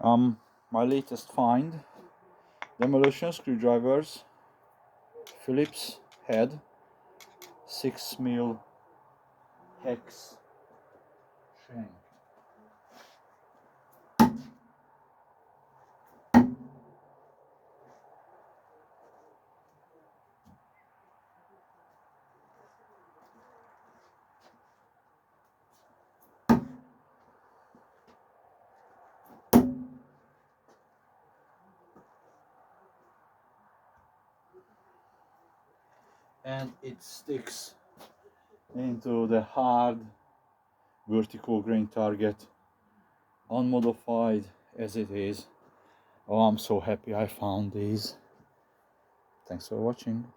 My latest find: demolition screwdrivers, Phillips head, 6mm hex shank. And it sticks into the hard vertical grain target, unmodified as it is. Oh, I'm so happy I found these. Thanks for watching.